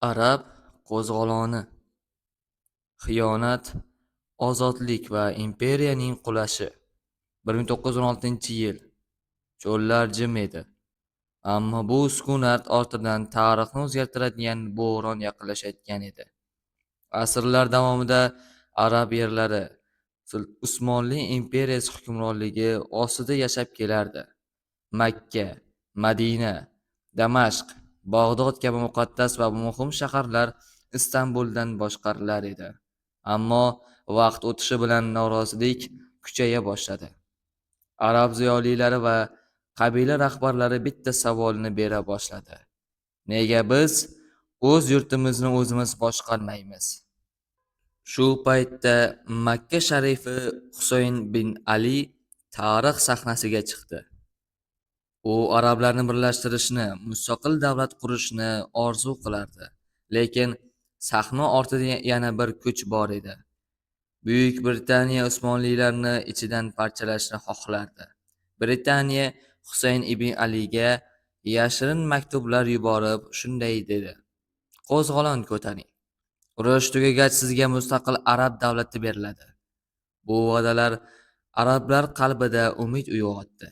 Arab qo'zg'oloni: xiyonat, ozodlik va imperiyaning qulashi. 1916-yil. Cho'llar jim edi. Ammo bu sukunat ortidan tarixni o'zgartiradigan bo'ron yaqinlashayotgan edi. Asrlar davomida arab yerlari Usmonli imperiyasi hukmronligi ostida yashab kelardi. Makka, Madina, Damashq, Bag'dod kabi muqaddas va muhim shaharlar Istanbuldan boshqarilar edi. Ammo vaqt o'tishi bilan norozilik kuchaya boshladi. Arab ziyolilari va qabila rahbarlari bitta savolni bera boshladi: nega biz o'z yurtimizni o'zimiz boshqarmaymiz? Shu paytda Makka sharifi Husayn bin Ali tarix sahnasiga chiqdi. U arablarni birlashtirishni, mustaqil davlat qurishni orzu qilardi. Lekin sahna ortida yana bir kuch bor edi. Buyuk Britaniya Usmonlilarni ichidan parchalashni xohlardi. Britaniya Husayn ibn Aliga yashirin maktublar yuborib shunday dedi: qo'zg'olon ko'taring. Urush tugagach sizga mustaqil arab davlati beriladi. Bu va'dalar arablar qalbida umid uyg'otdi.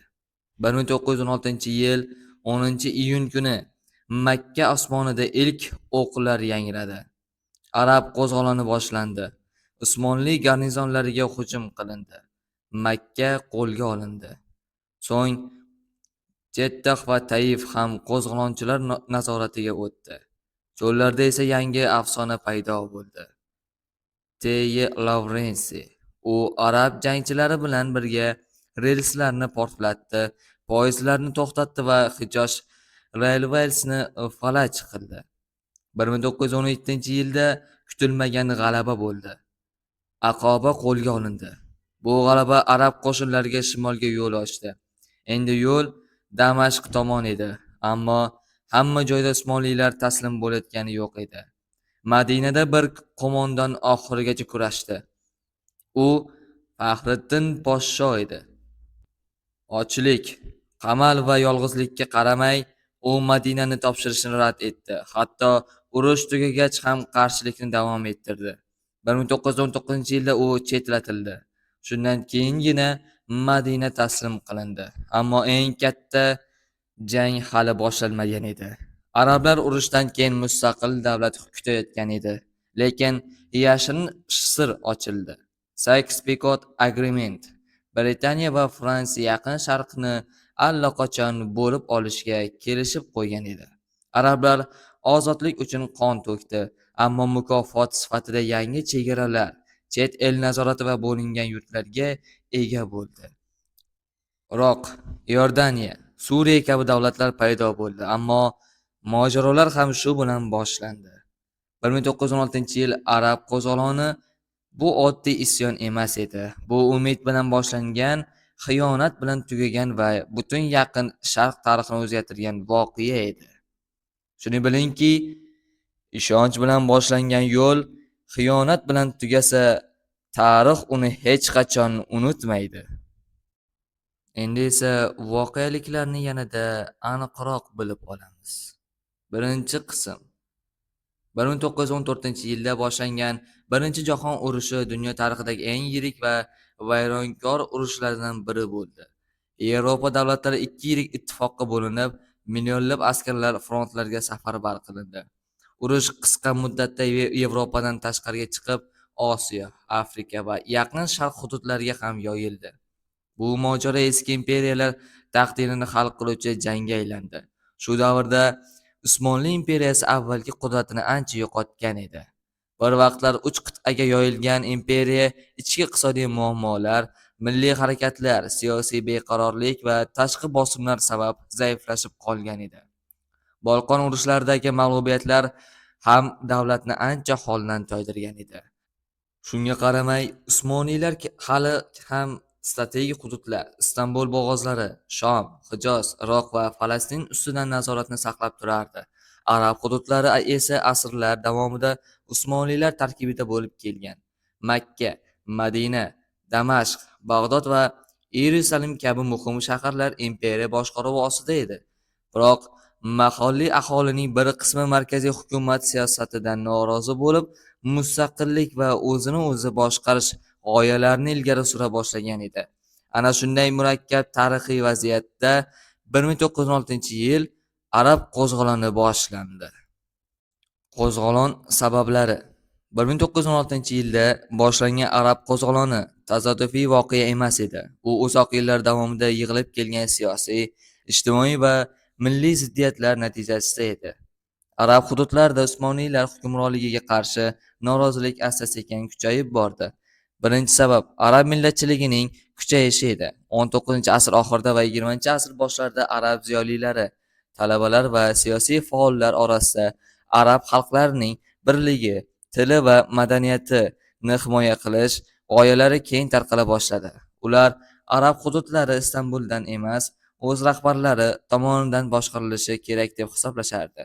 1916-yil 10-iyun kuni Makka osmonida ilk o'qlar yangradi. Arab qo'zg'oloni boshlandi. Usmonli garnizonlariga hujum qilindi. Makka qo'lga olindi. So'ng Jeddah va Taif ham qo'zg'olonchilar nazoratiga o'tdi. Cho'llarda esa yangi afsona paydo bo'ldi. Teye Lavrensi. U arab jangchilari bilan birga relslarni portlatdi, poyezdlarni to'xtatdi va Hijoj Railways'ni falaj qildi. 1917-yilda kutilmagan g'alaba bo'ldi. Aqoba qo'lga olindi. Bu g'alaba arab qo'shinlariga shimolga yo'l ochdi. Endi yo'l Damashq tomon edi, ammo hamma joyda Usmonlilar taslim bo'layotgani yo'q edi. Madinada bir qo'mondon oxirigacha kurashdi. U Faxriddin podsho edi. Ochlik, qamal va yolg'izlikka qaramay, u Madinani topshirishni rad etdi. Hatto urush tugagach ham qarshilikni davom ettirdi. 1919-yilda u chetlatildi. Shundan keyingina Madina taslim qilindi. Ammo eng katta jang hali boshlanmagan edi. Arablar urushdan keyin mustaqil davlat kutayotgan edi. Lekin yashirin sir ochildi. Sykes-Picot Agreement. Britaniya va Fransiya Yaqin Sharqni allaqachon bo'lib olishga kelishib qo'ygan edi. Arablar ozodlik uchun qon to'kdi, ammo mukofot sifatida yangi chegaralar, chet el nazorati va bo'lingan yurtlarga ega bo'ldi. Iroq, Iordaniya, Suriya kabi davlatlar paydo bo'ldi, ammo mojarolar ham shu bilan boshlandi. 1916-yil arab qo'zg'oloni bu oddiy isyon emas edi. Bu umid bilan boshlangan, xiyonat bilan tugagan va butun yaqin sharq tarixini o'zgartirgan voqea edi. Shuni bilingki, ishonch bilan boshlangan yo'l xiyonat bilan tugasa, tarix uni hech qachon unutmaydi. Endi esa voqeliklarni yanada aniqroq bilib olamiz. Birinchi qism. 1914-yilda boshlangan Birinchi jahon urushi dunyo tarixidagi eng yirik va vayronkor urushlardan biri bo'ldi. Yevropa davlatlari ikki yirik ittifoqqa bo'linib, millionlab askarlar frontlarga safarbar qilindi. Urush qisqa muddatda Yevropadan tashqariga chiqib, Osiyo, Afrika va Yaqin Sharq hududlariga ham yoyildi. Bu mojaro eski imperiyalar taqdirini hal qiluvchi jangga aylandi. Shu davrda Usmonli imperiyasi avvalgi qudratini ancha yo'qotgan edi. Bir vaqtlar 3 qit'aga yoyilgan imperiya ichki iqtisodiy muammolar, milliy harakatlar, siyosiy beqarorlik va tashqi bosimlar sabab zaiflashib qolgan edi. Bolqon urushlaridagi mag'lubiyatlar ham davlatni ancha holdan toydirgan edi. Shunga qaramay, Usmoniylar hali ham strategik hududlar, Istanbul bo'g'ozlari, Shom, Hijoz, Iroq va Falastin ustidan nazoratni saqlab turardi. Arab hududlari esa asrlar davomida Usmoniylar tarkibida bo'lib kelgan. Makka, Madina, Damashq, Bag'dod va Yerusalim kabi muhim shaharlar imperiya boshqaruvi ostida edi. Biroq mahalliy aholining bir qismi markaziy hukumat siyosatidan norozi bo'lib, mustaqillik va o'zini o'zi boshqarish g'oyalarini ilgari sura boshlagan edi. Ana shunday murakkab tarixiy vaziyatda 1916-yil arab qo'zg'oloni boshlandi. Qo'zg'olon sabablari 1916-yilda boshlangan arab qo'zg'oloni tasodifiy voqea emas edi. U uzoq yillar davomida yig'ilib kelgan siyosiy, ijtimoiy va milliy ziddiyatlar natijasida edi. Arab hududlarida Usmoniylar hukmronligiga qarshi norozilik asta-sekin kuchayib bordi. Birinchi sabab arab millatchiligining kuchayishi edi. 19-asr oxirida va 20-asr boshlarida arab ziyolilari, talabalar va siyosiy faollar orasida arab xalqlarining birligi, tili va madaniyatini himoya qilish g'oyalari keng tarqala boshladi. Ular arab hududlari Istanbuldan emas, o'z rahbarlari tomonidan boshqarilishi kerak deb hisoblashardi.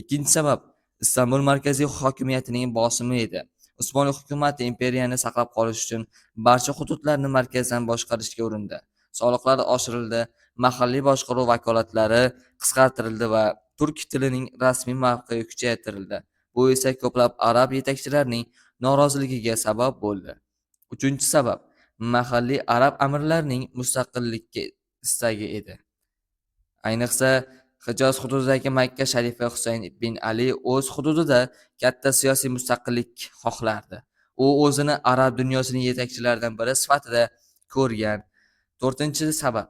Ikkinchi sabab Istanbul markaziy hokimiyatining bosimi edi. Usmonli hukumati imperiyani saqlab qolish uchun barcha hududlarni markazdan boshqarishga urindi. Soliqlar oshirildi, mahalliy boshqaruv vakolatlari qisqartirildi va turk tilining rasmiy mavqei kuchaytirildi. Bu esa ko'plab arab yetakchilarining noroziligiga sabab bo'ldi. Uchinchi sabab mahalliy arab amirlarining mustaqillikka istagi edi. Ayniqsa Hijoz hududidagi Makka sharifi Husayn ibn Ali o'z hududida katta siyosiy mustaqillik xohlardi. U o'zini arab dunyosining yetakchilaridan biri sifatida ko'rgan. To'rtinchi sabab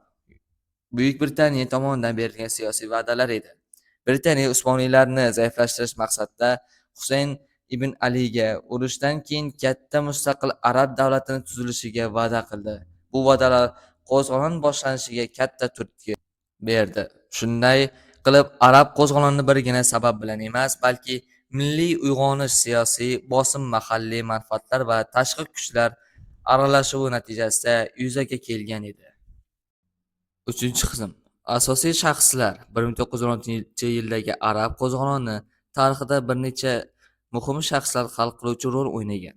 Buyuk Britaniya tomonidan berilgan siyosiy va'dalar edi. Britaniya Usmoniylarni zaiflashtirish maqsadida Husayn ibn Aliga urushdan keyin katta mustaqil arab davlatini tuzilishiga va'da qildi. Bu va'dalar qo'zg'olon boshlanishiga katta turtki berdi. Shunday qilib arab qo'zg'oloni birgina sabab bilan emas, balki milliy uyg'onish, siyosiy bosim, mahalliy manfaatlar va tashqi kuchlar aralashuvi natijasida yuzaga kelgan edi. Uchinchi qism. Asosiy shaxslar 1916-yildagi arab qo'zg'oloni tarixida bir necha muhim shaxslar hal qiluvchi rol o'ynagan.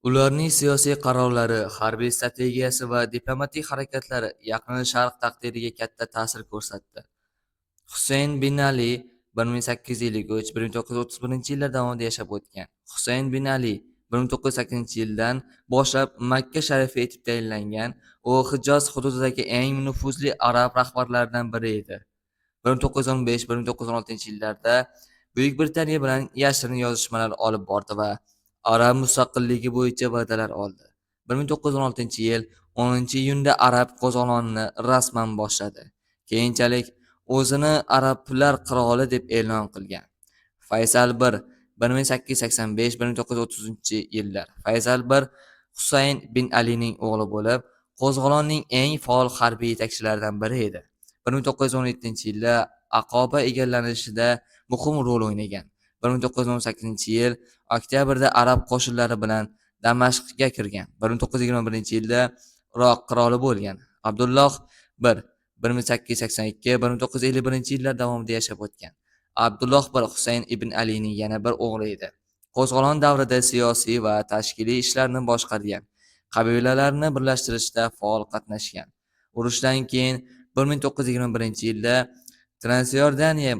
Ularning siyosiy qarorlari, harbiy strategiyasi va diplomatik harakatlari Yaqin Sharq taqdiriga katta ta'sir ko'rsatdi. Husayn bin Ali 1853-1931-yillar davomida yashab o'tgan. Husayn bin Ali 1908-yildan boshlab Makka sharifi etib tayinlangan. U Hijoz hududidagi eng nufuzli arab rahbarlaridan biri edi. 1915-1916-yillarda Buyuk Britaniya bilan yashirin yozishmalar olib bordi va arab mustaqilligi bo'yicha va'dalar oldi. 1916-yil 10-iyunda arab qo'zg'olonini rasman boshladi. Keyinchalik o'zini arablar qiroli deb e'lon qilgan. Faysal I 1885-1930-yillar. Faysal I Husayn bin Alining o'g'li bo'lib, qo'zg'olonning eng faol harbiy yetakchilaridan biri edi. 1917-yilda Aqoba egallanishida muhim rol o'ynagan. 1918-yil oktyabrda arab qo'shinlari bilan Damashqqa kirgan. 1921-yilda Iroq qiroli bo'lgan. Abdulloh I 1882-1951-yillar davomida yashab o'tgan. Abdulloh I Husayn ibn Alining yana bir o'g'li edi. Qo'zg'olon davrida siyosiy va tashkiliy ishlarni boshqargan, qabilalarni birlashtirishda faol qatnashgan. Urushdan keyin 1921-yilda Transyordaniya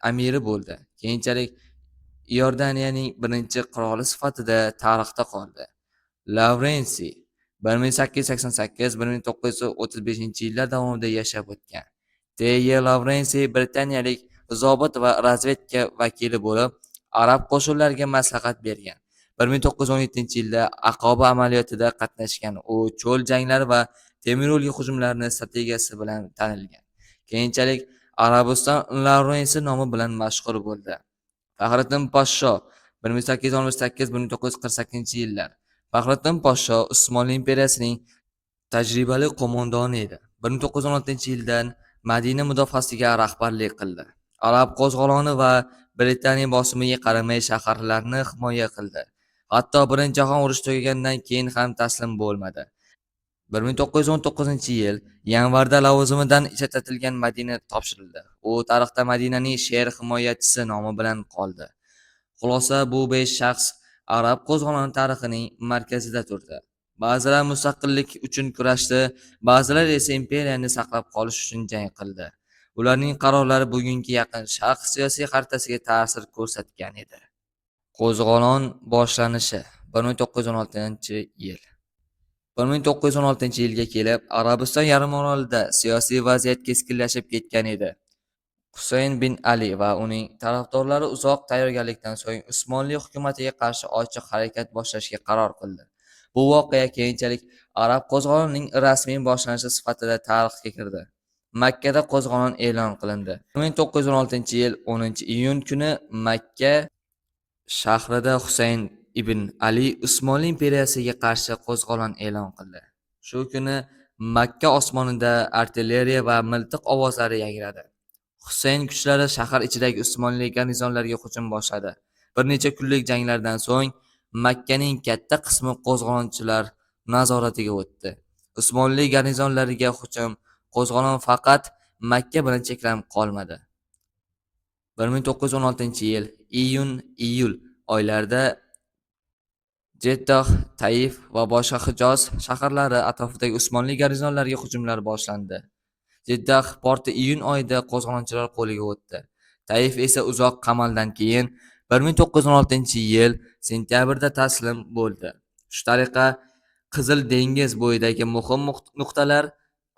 amiri bo'ldi. Keyinchalik Iordaniyaning birinchi qiroli sifatida tarixda qoldi. Lavrensiy 1888-1935-yillar davomida yashab o'tgan. T.Y. Lavrensiy britaniyalik zobit va razvedka vakili bo'lib, arab qo'shinlariga maslahat bergan. 1917-yilda Aqoba amaliyotida qatnashgan. U cho'l janglari va temir yo'l hujumlarining strategiyasi bilan tanilgan. Keyinchalik Arabiston Lavrensiy nomi bilan mashhur bo'ldi. Faxriddin Poshsho 1868-1948-yillar. Faxriddin Poshsho Usmonli imperiyasining tajribali qo'mondoni edi. 1916-yildan Madina mudofaasiga rahbarlik qildi. Arab qo'zg'oloni va Britaniya bosimiga qaramay shaharlarni himoya qildi. Hatto Birinchi jahon urushi tugagandan keyin ham taslim bo'lmadi. 1919-yil yanvarda lavozimidan chetlatilgan Madina topshirildi. U tarixda Madinaning sher himoyachisi nomi bilan qoldi. Xulosa, bu 5 shaxs arab qo'zg'oloni tarixining markazida turdi. Ba'zilar mustaqillik uchun kurashdi, ba'zilar esa imperiyani saqlab qolish uchun jang qildi. Ularning qarorlari bugungi Yaqin Sharq siyosiy xaritasiga ta'sir ko'rsatgan edi. Qo'zg'olon boshlanishi 1916-yil. 1916-yilga kelib, Arabiston yarimorolida siyosiy vaziyat keskinlashib ketgan edi. Husayn bin Ali va uning tarafdorlari uzoq tayyorgarlikdan so'ng Usmonli hukumatiga qarshi ochiq harakat boshlashga qaror qildi. Bu voqea keyinchalik Arab qo'zg'olonining rasmiy boshlanishi sifatida tarixga kirdi. Makkada qo'zg'olon e'lon qilindi. 1916-yil 10-iyun kuni Makka shahrida Husayn ibn Ali Usmonli imperiyasiga qarshi qo'zg'olon e'lon qildi. Shu kuni Makka osmonida artilleriya va miltiq ovozlari yangradi. Husayn kuchlari shahar ichidagi Usmonli garnizonlariga hujum boshladi. Bir necha kunlik janglardan so'ng Makkaning katta qismi qo'zg'olonchilar nazoratiga o'tdi. Usmonli garnizonlariga hujum qo'zg'olon faqat Makka bilan cheklanib qolmadi. 1916-yil iyun-iyul oylarida Jeddah, Taif va boshqa Hijoz shaharlari atrofidagi Usmonli garnizonlariga hujumlar boshlandi. Jeddah porti iyun oyida qo'zg'olonchilar qo'liga o'tdi. Taif esa uzoq qamaldan keyin 1916-yil sentyabrda taslim bo'ldi. Shu tariqa Qizil dengiz bo'yidagi muhim nuqtalar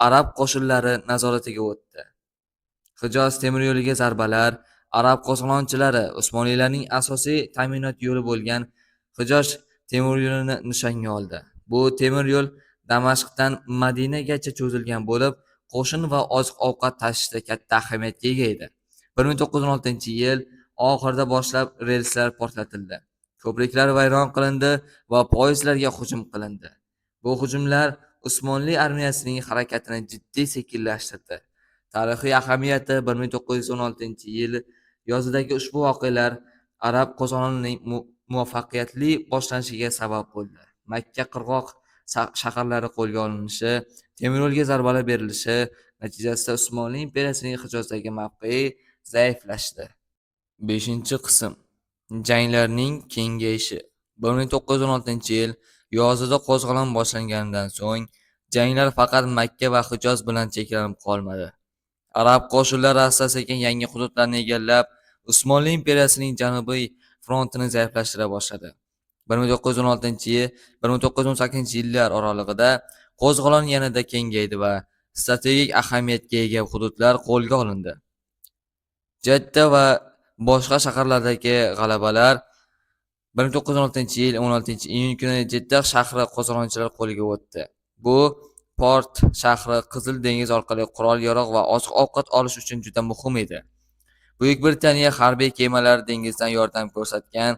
arab qo'shinlari nazoratiga o'tdi. Hijoz temir yo'liga zarbalar. Arab qo'zg'olonchilari Usmonlilarning asosiy ta'minot yo'li bo'lgan Hijoz temir yo'lini nishonga oldi. Bu temir yo'l Damashqdan Madinagacha cho'zilgan bo'lib, qo'shin va oziq-ovqat tashishda katta ahamiyatga ega edi. 1916-yil oxirida boshlab relslar portlatildi. Ko'priklar vayron qilindi va poyezdlarga hujum qilindi. Bu hujumlar Usmonli armiyasining harakatini jiddiy sekinlashtirdi. Tarixiy ahamiyati 1916-yil yozidagi ushbu voqealar Arab qo'zg'olonining muvaffaqiyatli boshlanishiga sabab bo'ldi. Makka qirg'oq shaharlari qo'lga olinishi, temir yo'lga zarbalar berilishi natijasida Usmonli imperiyasining Hijozdagi mavqei zaiflashdi. 5-qism. Janglarning kengayishi. 1916-yil yozida qo'zg'olon boshlanganidan so'ng janglar faqat Makka va Hijoz bilan cheklanib qolmadi. Arab qo'shinlari asta-sekin yangi hududlarni egallab, Usmonli imperiyasining janubiy frontini zaiflashtira boshladi. 1916-1918-yillar oralig'ida qo'zg'olon yanada kengaydi va strategik ahamiyatga ega hududlar qo'lga olindi. Jedda va boshqa shaharlardagi g'alabalar 1916-yil 16-iyun kuni Jeddah shahri qo'zg'olonchilar qo'liga o'tdi. Bu port shahri Qizil dengiz orqali qurol-yarog' va oziq-ovqat olish uchun juda muhim edi. Buyuk Britaniya harbiy kemalari dengizdan yordam ko'rsatgan.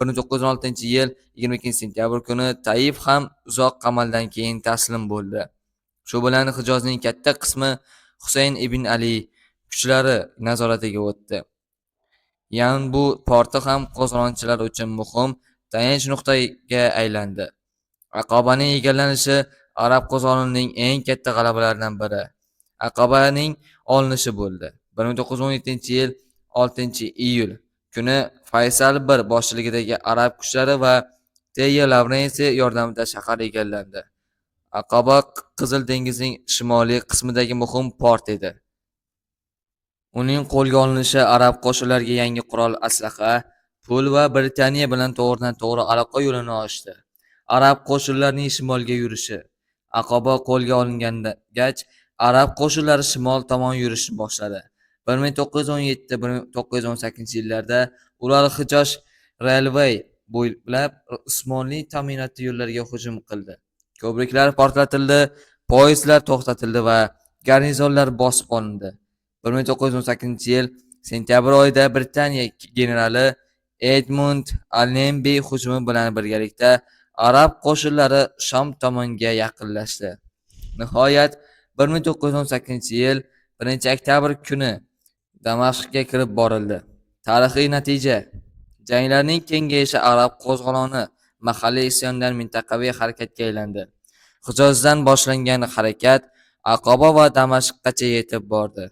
1916-yil 22-sentyabr kuni Taif ham uzoq qamaldan keyin taslim bo'ldi. Shu bilan Hijozning katta qismi Husayn ibn Ali kuchlari nazoratiga o'tdi. Bu porti ham qo'zg'olonchilar uchun muhim tayanch nuqtaga aylandi. Aqobaning egallanishi Arab qo'zg'olonining eng katta g'alabalaridan biri. Aqobaning olinishi bo'ldi. 1917-yil 6-iyul kuni Faysal I boshchiligidagi arab kuchlari va Teya Lavrensi yordamida shahar egallandi. Aqoba Qizil dengizning shimoliy qismidagi muhim port edi. Uning qo'lga olinishi arab qo'shinlariga yangi qurol, aslaha, pul va Britaniya bilan to'g'ridan-to'g'ri aloqa yo'lini ochdi. Arab qo'shinlarining shimolga yurishi. Aqoba qo'lga olingach, arab qo'shinlari shimol tomon yurishni boshladi. 1917-1918-yillarda ular Hijoz Railway bo'ylab Usmonli ta'minoti yo'llariga hujum qildi. Ko'priklar portlatildi, poyezdlar to'xtatildi va garnizonlar bosib olindi. 1918-yil sentyabr oyida Britaniya generali Edmund Allenby hujumi bilan birgalikda arab qo'shinlari Sham tomonga yaqinlashdi. Nihoyat 1918-yil 1-oktyabr kuni Damashqga kirib borildi. Tarixiy natija: janglarning kengayishi arab qo'zg'oloni mahalliy isyondan mintaqaviy harakatga aylandi. Hijozdan boshlangan harakat Aqoba va Damashqgacha yetib bordi.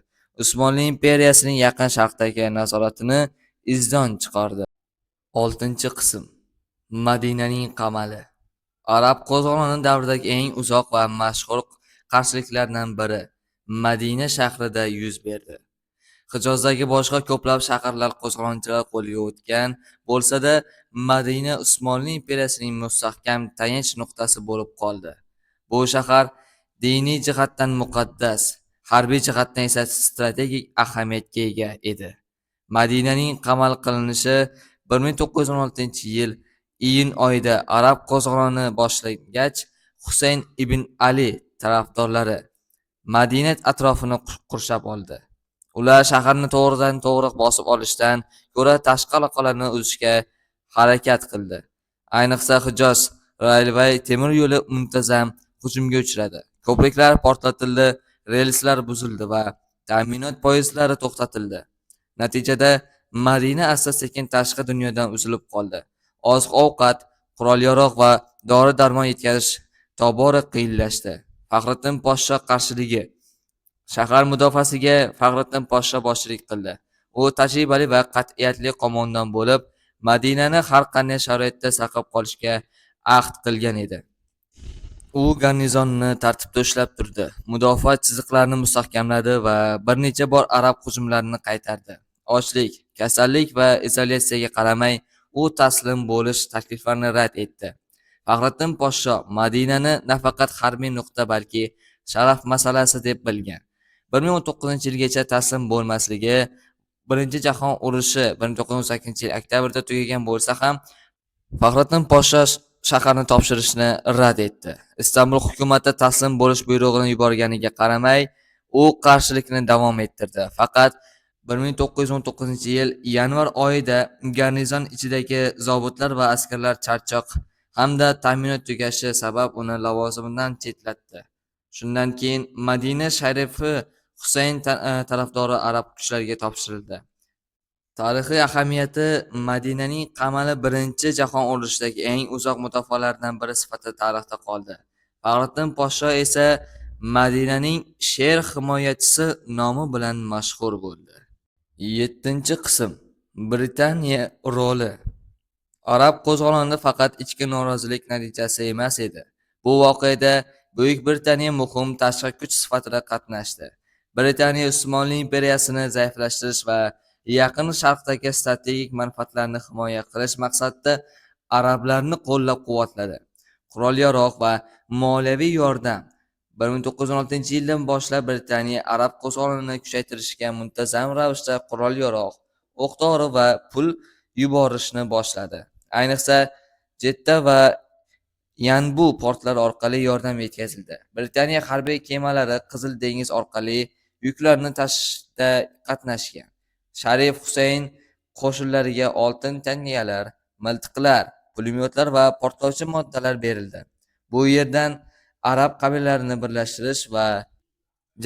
Usmonli imperiyasining Yaqin Sharqdagi nazoratini izdan chiqardi. 6-qism. Madinaning qamali. Arab qo'zg'oloni davridagi eng uzoq va mashhur qarshiliklardan biri Madina shahrida yuz berdi. Hijozdagi boshqa ko'plab shaharlar qo'zg'olonchilar qo'liga o'tgan bo'lsa-da, Madina Usmonli imperiyasining mustahkam tayanch nuqtasi bo'lib qoldi. Bu shahar diniy jihatdan muqaddas, harbiy jihatdan esa strategik ahamiyatga ega edi. Madinaning qamal qilinishi 1916-yil iyun oyida arab qo'zg'oloni boshlangach, Husayn ibn Ali tarafdorlari Madina atrofini qurshab oldi. Ular shaharni to'g'ridan-to'g'ri bosib olishdan ko'ra tashqi aloqalarni uzishga harakat qildi. Ayniqsa Hijoz railway temir yo'li muntazam hujumga uchradi. Ko'priklar portlatildi, relslar buzildi va ta'minot poyezdlari to'xtatildi. Natijada Madina asta-sekin tashqi dunyodan uzilib qoldi. Oziq-ovqat, qurol-yarog' va dori-darmon yetkazish tobora qiyinlashdi. Faxriddin podsho qarshiligi Shahar mudofaasiga Faxriddin podsho boshchilik qildi. U tajribali va qat'iyatli qo'mondon bo'lib, Madinani har qanday sharoitda saqlab qolishga ahd qilgan edi. U garnizonni tartibda ushlab turdi, mudofaa chiziqlarini mustahkamladi va bir necha bor arab hujumlarini qaytardi. Ochlik, kasallik va izolyatsiyaga qaramay, u taslim bo'lish takliflarini rad etdi. Faxriddin podsho Madinani nafaqat harbiy nuqta, balki sharaf masalasi deb bilgan. 1919-yilgacha taslim bo'lmasligi, Birinchi jahon urushi 1918-yil oktyabrda tugagan bo'lsa ham, Faxriddin podsho shaharni topshirishni rad etdi. Istanbul hukumati taslim bo'lish buyrug'ini yuborganiga qaramay, u qarshilikni davom ettirdi. Faqat 1919-yil yanvar oyida garnizon ichidagi zobitlar va askarlar charchoq hamda ta'minot tugashi sabab uni lavozimidan chetlatdi. Shundan keyin Madina sharifi Husayn tarafdori arab kuchlariga topshirildi. Tarixiy ahamiyati: Madinaning qamali Birinchi jahon urushidagi eng uzoq mudofaalardan biri sifatida tarixda qoldi. Faxriddin podsho esa Madinaning sher himoyachisi nomi bilan mashhur bo'ldi. 7-qism. Britaniya roli. Arab qo'zg'oloni faqat ichki norozilik natijasi emas edi. Bu voqeada Buyuk Britaniya muhim tashqi kuch sifatida qatnashdi. Britaniya Usmonli imperiyasini zaiflashtirish va Yaqin Sharqdagi strategik manfaatlarni himoya qilish maqsadida arablarni qo'llab-quvvatladi. Qurol-yarog' va moliyaviy yordam. 1916-yildan boshlab Britaniya arab qo'zg'olonini kuchaytirishga muntazam ravishda qurol-yarog', o'q-dori va pul yuborishni boshladi. Ayniqsa Jedda va Yanbu portlari orqali yordam yetkazildi. Britaniya harbiy kemalari Qizil dengiz orqali yuklarni tashishda qatnashgan. Sharif Husayn qo'shinlariga oltin tangalar, miltiqlar, pulemyotlar va portlovchi moddalar berildi. Bu yerdan arab qabilalarini birlashtirish va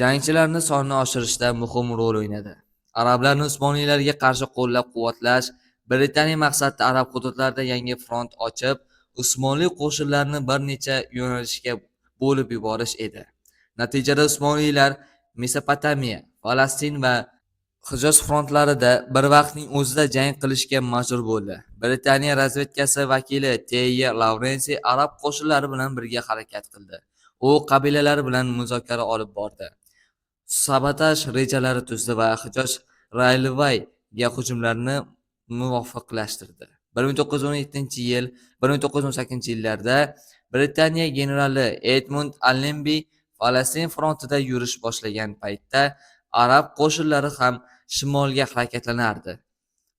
jangchilarni sonini oshirishda muhim rol o'ynadi. Arablarni Usmonlilarga qarshi qo'llab-quvvatlash Britaniya maqsadida arab hududlarida yangi front ochib, Usmonli qo'shinlarini bir necha yo'nalishga bo'lib yuborish edi. Natijada Usmonlilar Mesopotamiya, Falastin va Hijoz frontlarida bir vaqtning o'zida jang qilishga majbur bo'ldi. Britaniya razvedkasi vakili T.Y. Lawrence arab qo'shinlari bilan birga harakat qildi. U qabilalar bilan muzokara olib bordi. Sabotaj rejalari tuzdi va Hijoz railwayga hujumlarni muvofiqlashtirdi. 1917-yil, 1918-yillarda Britaniya generali Edmund Allenby Falastin frontida yurish boshlagan paytda arab qo'shinlari ham shimolga harakatlanardi.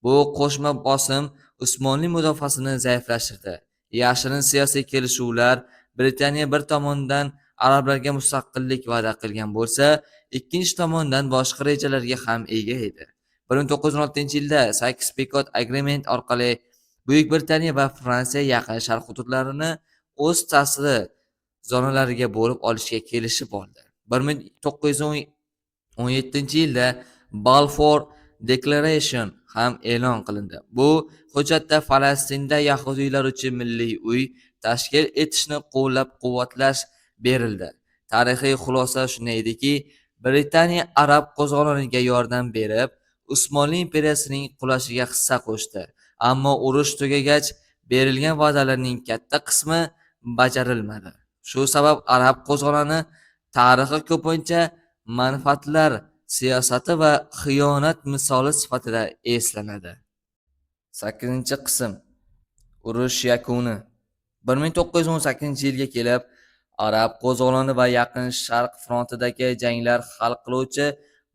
Bu qo'shma bosim Usmonli mudofaasini zaiflashtirdi. Yashirin siyosiy kelishuvlar Britaniya bir tomondan arablarga mustaqillik va'da qilgan bo'lsa, ikkinchi tomondan boshqa rejalarga ham ega edi. 1916-yilda Sykes-Picot Agreement orqali Buyuk Britaniya va Fransiya Yaqin Sharq hududlarini o'z ta'siri zonalariga bo'lib olishga kelishib oldi. 1917-yilda Balfour Declaration ham e'lon qilindi. Bu hujjatda Falastinda yahudiylar uchun milliy uy tashkil etishni qo'llab-quvvatlash berildi. Tarixiy xulosa shunday ediki, Britaniya arab qo'zg'oloniga yordam berib, Usmonli imperiyasining qulashiga hissa qo'shdi. Ammo urush tugagach, berilgan va'dalarning katta qismi bajarilmadi. Shu sabab arab qo'zg'oloni tarixi ko'pincha manfaatlar siyosati va xiyonat misoli sifatida eslanadi. 8-qism. Urush yakuni. 1918-yilga kelib, Arab qo'zg'oloni va Yaqin Sharq frontidagi janglar hal qiluvchi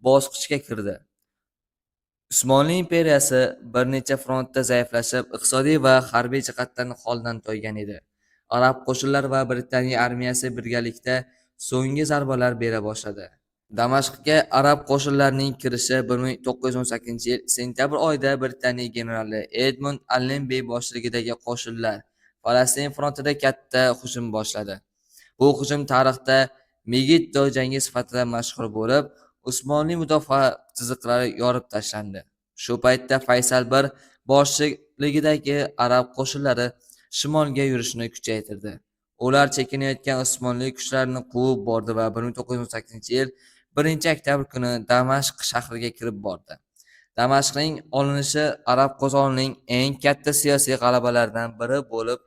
bosqichga kirdi. Usmonli imperiyasi bir necha frontda zaiflashib, iqtisodiy va harbiy jihatdan holdan toygan edi. Arab qo'shinlari va Britaniya armiyasi birgalikda so'nggi zarbalar bera boshladi. Damashqga arab qo'shinlarining kirishi 1918-yil sentyabr oyida Britaniya generali Edmund Allenby boshchiligidagi qo'shinlar Falastin frontida katta hujum boshladi. Bu hujum tarixda Megiddo jangi sifatida mashhur bo'lib, Usmonli mudofaa chiziqlari yorib tashlandi. Shu paytda Faysal I boshchiligidagi arab qo'shinlari shimolga yurishni kuchaytirdi. Ular chekinayotgan Usmonli kuchlarini quvib bordi va 1918-yil 1-oktyabr kuni Damashq shahriga kirib bordi. Damashqning olinishi arab qo'zg'olonining eng katta siyosiy g'alabalaridan biri bo'lib,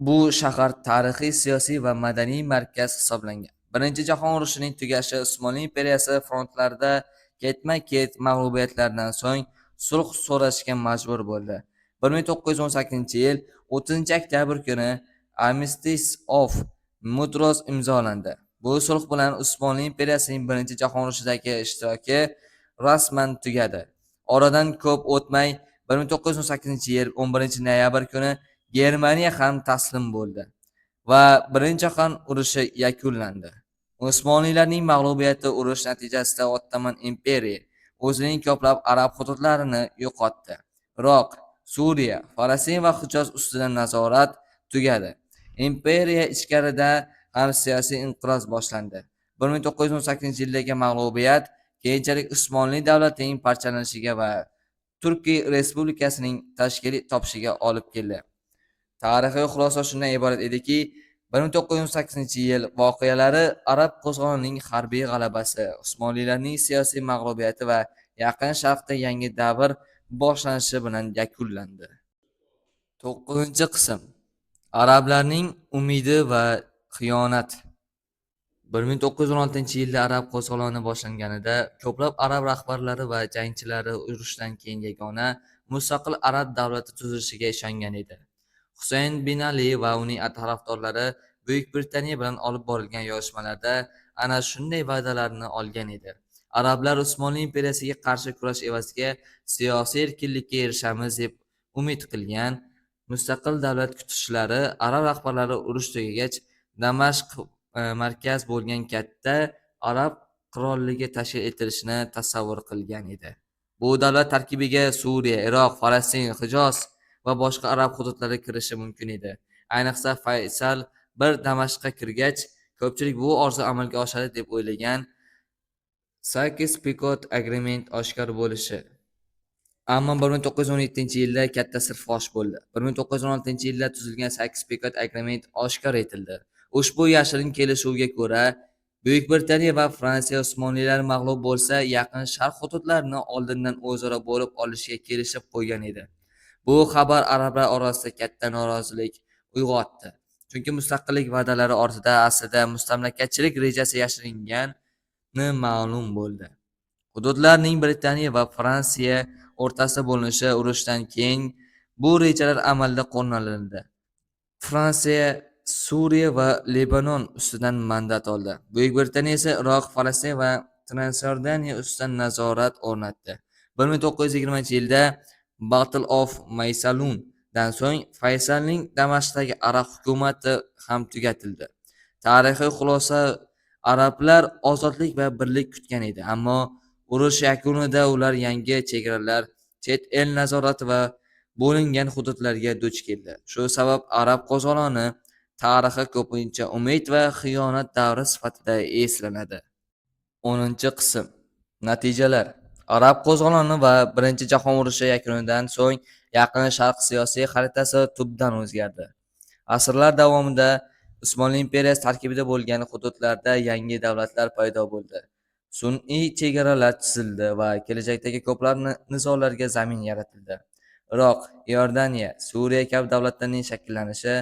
bu shahar tarixiy, siyosiy va madaniy markaz hisoblangan. Birinchi jahon urushining tugashi Usmonli imperiyasi frontlarida ketma-ket mag'lubiyatlardan so'ng sulh so'rashga majbur bo'ldi. 1918-yil 30-oktyabr kuni Armistice of Mudros imzolandi. Bu sulh bilan Usmonli imperiyasining Birinchi jahon urushidagi ishtiroki rasman tugadi. Oradan ko'p o'tmay 1918-yil 11-noyabr kuni Germaniya ham taslim bo'ldi va Birinchi jahon urushi yakunlandi. Usmonlilarning mag'lubiyati urush natijasida Ottoman imperiya o'zining ko'plab arab hududlarini yo'qotdi. Iroq, Suriya, Falastin va Hijoz ustidan nazorat tugadi. Imperiya ichkarida ham siyosiy inqiroz boshlandi. 1918-yildagi mag'lubiyat keyinchalik Usmonli davlatining parchalanishiga va Turkiya Respublikasining tashkil topishiga olib keldi. Tarixiy xulosa shundan iborat ediki, 1918-yil voqealari Arab qo'zg'olonining harbiy g'alabasi, Usmonlilarning siyosiy mag'lubiyati va Yaqin Sharqda yangi davr boshlanishi bilan yakunlandi. 9-qism. Arablarning umidi va xiyonat. 1916-yilda Arab qo'zg'oloni boshlanganida ko'plab arab rahbarlari va jangchilari urushdan keyin yagona mustaqil arab davlati tuzilishiga ishongan edi. Husayn bin Ali va uning tarafdorlari Buyuk Britaniya bilan olib borilgan yozishmalarda ana shunday va'dalarni olgan edi. Arablar Usmonli imperiyasiga qarshi kurash evaziga siyosiy erkinlikka erishamiz deb umid qilgan. Mustaqil davlat kutishlari arab rahbarlari urush tugagach Damashq markaz bo'lgan katta arab qirolligi tashkil etilishini tasavvur qilgan edi. Bu davlat tarkibiga Suriya, Iroq, Falastin, Hijoz va boshqa arab hududlari kirishi mumkin edi. Ayniqsa Faysal I Damashqqa kirgach, ko'pchilik bu orzu amalga oshadi deb o'ylagan. Sykes-Picot Agreement oshkor bo'lishi. Ammo 1917-yilda katta sir fosh bo'ldi. 1916-yilda tuzilgan Sykes-Picot Agreement oshkor etildi. Ushbu yashirin kelishuvga ko'ra, Buyuk Britaniya va Fransiya Usmonlilar mag'lub bo'lsa, Yaqin Sharq hududlarini oldindan o'zaro bo'lib olishga kelishib qo'ygan edi. Bu xabar arablar orasida katta norozilik uyg'otdi. Chunki mustaqillik va'dalari ortida aslida mustamlakachilik rejasi yashiringani ma'lum bo'ldi. Hududlarning Britaniya va Fransiya o'rtasida bo'linishi urushdan keyin bu rejalar amalda qo'llanildi. Fransiya Suriya va Libanon ustidan mandat oldi. Buyuk Britaniya esa Iroq, Falastin va Transjordaniya ustidan nazorat o'rnatdi. 1920-yilda Battle of Maysalun dan so'ng Faysalning Damashqdagi arab hukumati ham tugatildi. Tarixiy xulosa: arablar ozodlik va birlik kutgan edi, ammo urush yakunida ular yangi chegaralar, chet el nazorati va bo'lingan hududlarga duch keldi. Shu sabab arab qo'zg'oloni tarixi ko'pincha umid va xiyonat davri sifatida eslanadi. 10-qism. Natijalar. Arab qo'zg'oloni va Birinchi jahon urushi yakunidan so'ng Yaqin Sharq siyosiy xaritasi tubdan o'zgardi. Asrlar davomida Usmonli imperiyasi tarkibida bo'lgan hududlarda yangi davlatlar paydo bo'ldi. Sun'iy chegaralar chizildi va kelajakdagi ko'plab nizolarga zamin yaratildi. Iroq, Iordaniya, Suriya kabi davlatlarning shakllanishi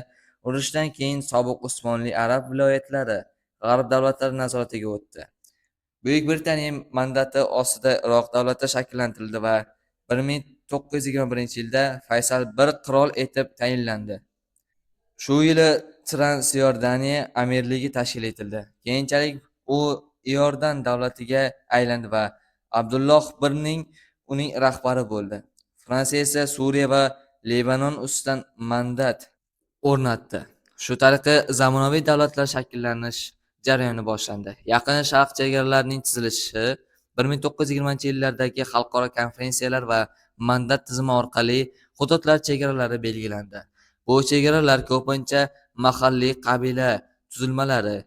urushdan keyin sobiq Usmonli arab viloyatlari g'arb davlatlari nazoratiga o'tdi. Buyuk Britaniya mandati ostida Iroq davlati shakllantirildi va 1921-yilda Faysal I qirol etib tayinlandi. Shu yili Transiordaniya amirligi tashkil etildi. Keyinchalik u Iordan davlatiga aylandi va Abdulloh I uning rahbari bo'ldi. Fransiya esa Suriya va Libanon ustidan mandat o'rnatdi. Shu tariqa zamonaviy davlatlar shakllanish jarayoni boshlandi. Yaqin Sharq chegaralarining tuzilishi 1920-yillardagi xalqaro konferensiyalar va mandat tizimi orqali hududlar chegaralari belgilandi. Bu chegaralar ko'pincha mahalliy qabila tuzilmalari,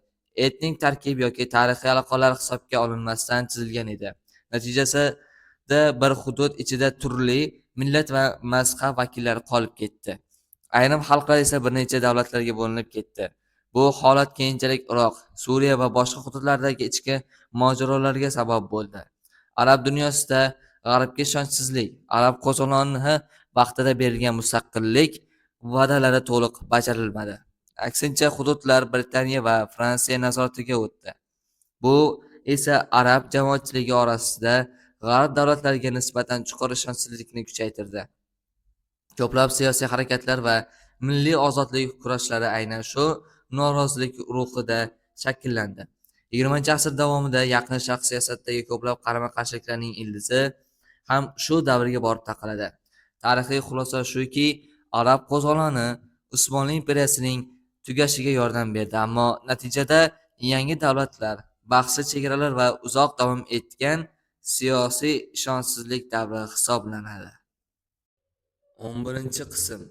etnik tarkib yoki tarixiy aloqalar hisobga olinmasdan tuzilgan edi. Natijasida bir hudud ichida turli millat va mazhab vakillari qolib ketdi. Ayrim xalqlar esa bir necha davlatlarga bo'linib ketdi. Bu holat keyinchalik Iroq, Suriya va boshqa hududlardagi ichki mojarolarga sabab bo'ldi. Arab dunyosida G'arbga ishonchsizlik, arab qo'zg'oloni vaqtida berilgan mustaqillik va'dalari to'liq bajarilmadi. Aksincha, hududlar Britaniya va Fransiya nazoratiga o'tdi. Bu esa arab jamoatchiligi orasida G'arb davlatlariga nisbatan chuqur ishonchsizlikni kuchaytirdi. Ko'plab siyosiy harakatlar va milliy ozodlik kurashlari aynan shu norozilik ruhida shakllandi. 20-asr davomida Yaqin Sharq siyosatidagi ko'plab qarama-qarshiliklarning ildizi ham shu davrga borib taqaladi. Tarixiy xulosa shuki, arab qo'zg'oloni Usmonli imperiyasining tugashiga yordam berdi, ammo natijada yangi davlatlar, bahsli chegaralar va uzoq davom etgan siyosiy ishonchsizlik davri hisoblanadi. 11-qism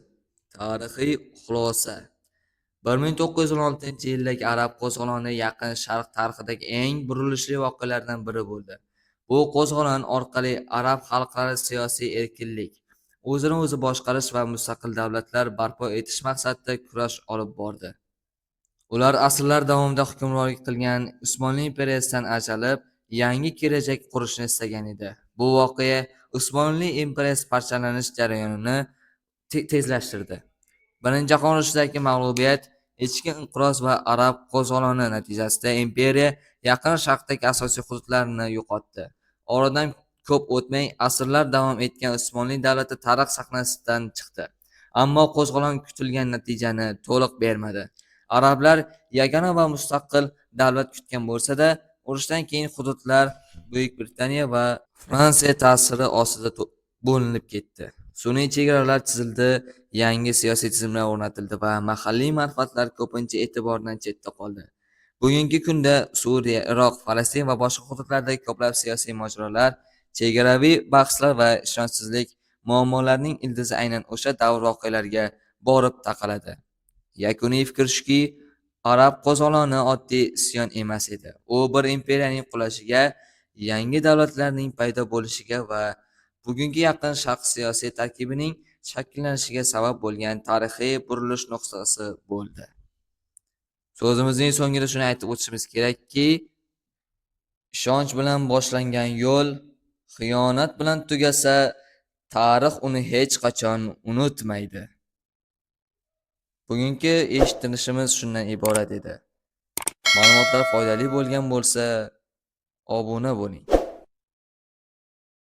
Tarixiy xulosa. 1916-yildagi arab qo'zg'oloni Yaqin Sharq tarixidagi eng burilishli voqealardan biri bo'ldi. Bu qo'zg'olon orqali arab xalqlari siyosiy erkinlik, o'zini o'zi boshqarish va mustaqil davlatlar barpo etish maqsadida kurash olib bordi. Ular asrlar davomida hukmronlik qilgan Usmonli imperiyasidan ajralib, yangi kelajak qurishni istagan edi. Bu voqea Usmonli imperiyasi parchalanish jarayonini tezlashtirdi. Birinchi jahon urushidagi mag'lubiyat, ichki inqiroz va arab qo'zg'oloni natijasida imperiya Yaqin Sharqdagi asosiy hududlarini yo'qotdi. Oradan ko'p o'tmay asrlar davom etgan Usmonli davlati tarix sahnasidan chiqdi. Ammo qo'zg'olon kutilgan natijani to'liq bermadi. Arablar yagona va mustaqil davlat kutgan bo'lsa-da, urushdan keyin hududlar Buyuk Britaniya va Fransiya ta'siri ostida bo'linib ketdi. Sun'iy chegaralar chizildi, yangi siyosiy tizimlar o'rnatildi va mahalliy manfaatlar ko'pincha e'tibordan chetda qoldi. Bugungi kunda Suriya, Iroq, Falastin va boshqa hududlardagi ko'plab siyosiy mojarolar, chegaraviy bahslar va ishonchsizlik muammolarining ildizi aynan o'sha davr voqealariga borib taqaladi. Yakuniy fikr shuki, arab qo'zg'oloni oddiy isyon emas edi. U bir imperiyaning qulashiga, yangi davlatlarning paydo bo'lishiga va bugungi Yaqin Sharq siyosiy tarkibining shakllanishiga sabab bo'lgan tarixiy burilish nuqtasi bo'ldi. So'zimizning so'ngida shuni aytib o'tishimiz kerakki, ishonch bilan boshlangan yo'l xiyonat bilan tugasa, tarix uni hech qachon unutmaydi. Bugungi eshittirishimiz shundan iborat edi. Ma'lumotlar foydali bo'lgan bo'lsa, obuna bo'ling.